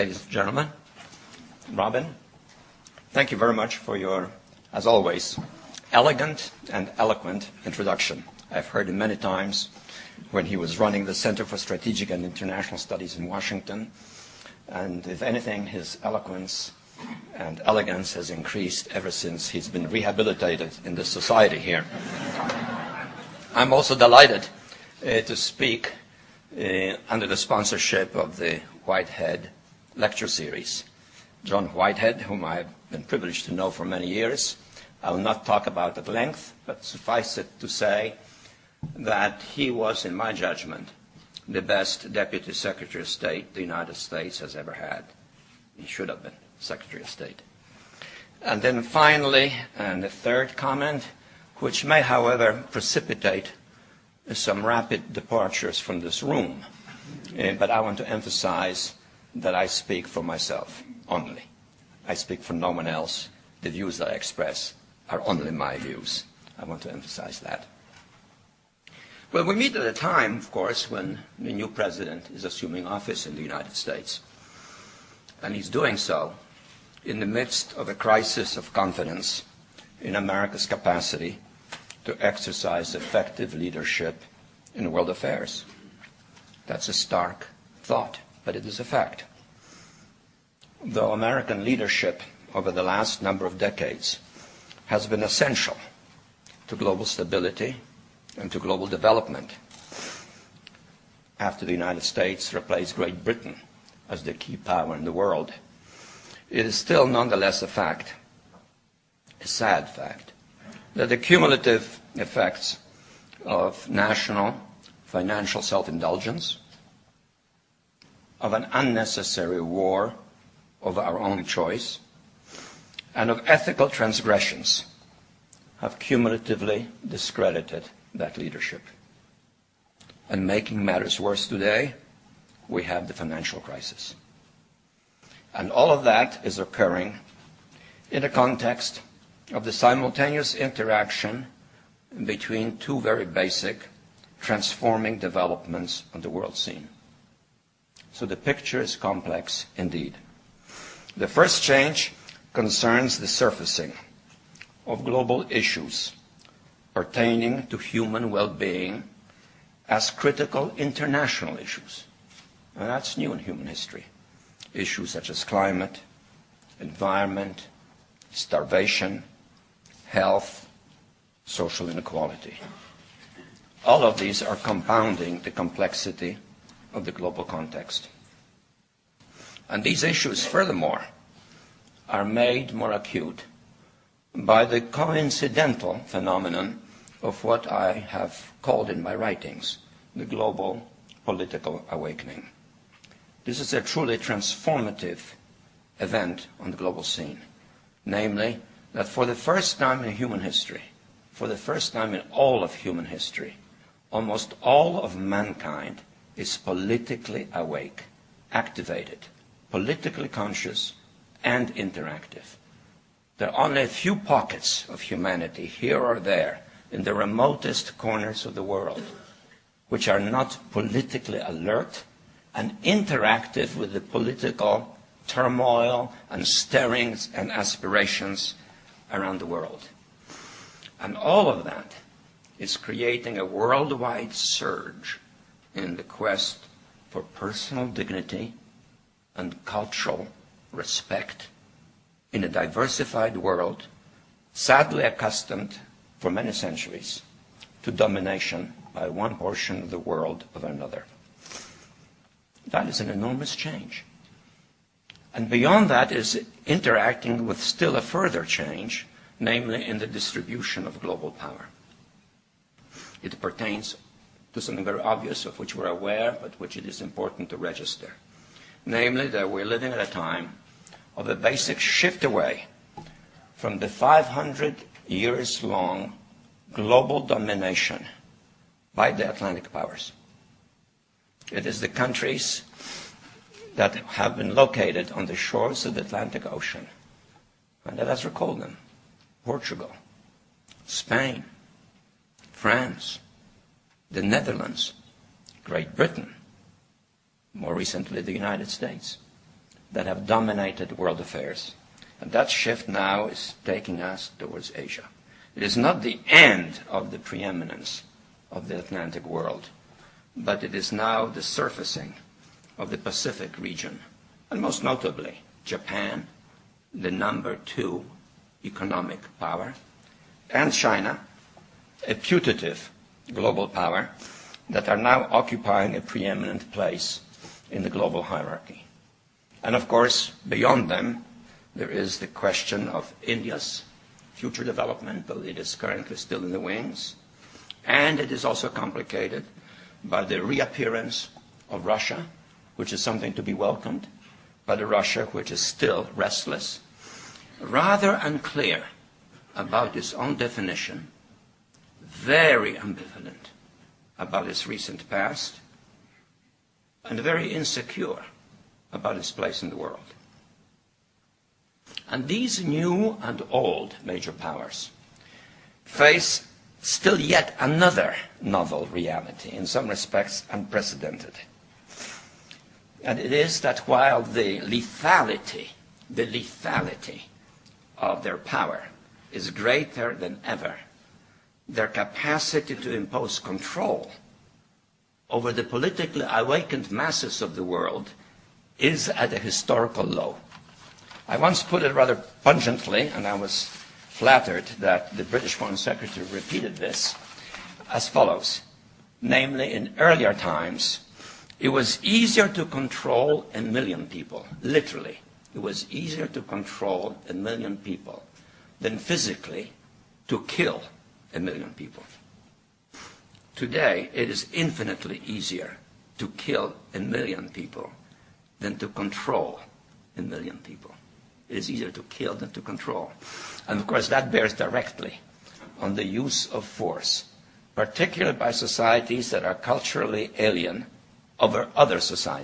ladies and gentlemen. Robin, thank you very much for your, as always, elegant and eloquent introduction. I've heard him many times when he was running the Center for Strategic and International Studies in Washington. And if anything, his eloquence and elegance has increased ever since he's been rehabilitated in this society here. I'm also delighted to speak under the sponsorship of the Whitehead Lecture Series. John Whitehead, whom I've been privileged to know for many years, I will not talk about at length, but suffice it to say that he was, in my judgment, the best Deputy Secretary of State the United States has ever had. He should have been Secretary of State. And then finally, and the third comment, which may, however, precipitate some rapid departures from this room, but I want to emphasize that I speak for myself only. I speak for no one else. The views that I express are only my views. I want to emphasize that. Well, we meet at a time, of course, when the new president is assuming office in the United States. And he's doing so in the midst of a crisis of confidence in America's capacity to exercise effective leadership in world affairs. That's a stark thought, but it is a fact. Though American leadership over the last number of decades has been essential to global stability and to global development, after the United States replaced Great Britain as the key power in the world, it is still nonetheless a fact, a sad fact, that the cumulative effects of national financial self-indulgence, of an unnecessary war of our own choice, and of ethical transgressions have cumulatively discredited that leadership. And making matters worse today, we have the financial crisis. And all of that is occurring in the context of the simultaneous interaction between two very basic transforming developments on the world scene. So the picture is complex indeed. The first change concerns the surfacing of global issues pertaining to human well-being as critical international issues. And that's new in human history. Issues such as climate, environment, starvation, health, social inequality. All of these are compounding the complexity of the global context. And these issues, furthermore, are made more acute by the coincidental phenomenon of what I have called in my writings the global political awakening. This is a truly transformative event on the global scene, namely that for the first time in human history, for the first time in all of human history, almost all of mankind is politically awake, activated, politically conscious, and interactive. There are only a few pockets of humanity here or there in the remotest corners of the world which are not politically alert and interactive with the political turmoil and stirrings and aspirations around the world. And all of that is creating a worldwide surge in the quest for personal dignity and cultural respect in a diversified world, sadly accustomed for many centuries to domination by one portion of the world of another. That is an enormous change. And beyond that is interacting with still a further change, namely in the distribution of global power. It pertains to something very obvious of which we're aware, but which it is important to register. Namely, that we're living at a time of a basic shift away from the 500 years long global domination by the Atlantic powers. It is the countries that have been located on the shores of the Atlantic Ocean, and let us recall them: Portugal, Spain, France, the Netherlands, Great Britain, more recently the United States. that have dominated world affairs. And that shift now is taking us towards Asia. It is not the end of the preeminence of the Atlantic world, but it is now the surfacing of the Pacific region, and most notably Japan, the number 2 economic power, and China, a putative global power, that are now occupying a preeminent place in the global hierarchy. And of course, beyond them, there is the question of India's future development, though it is currently still in the wings. And it is also complicated by the reappearance of Russia, which is something to be welcomed, but a Russia which is still restless, rather unclear about its own definition, very ambivalent about its recent past, and very insecure about its place in the world. And these new and old major powers face still yet another novel reality, in some respects unprecedented. And it is that while the lethality of their power is greater than ever, their capacity to impose control over the politically awakened masses of the world is at a historical low. I once put it rather pungently, and I was flattered that the British Foreign Secretary repeated this, as follows. Namely, in earlier times, it was easier to control 1 million people, literally. It was easier to control 1 million people than physically to kill 1 million people. Today, it is infinitely easier to kill 1 million people than to control 1 million people. It is easier to kill than to control. And of course, that bears directly on the use of force, particularly by societies that are culturally alien over other societies.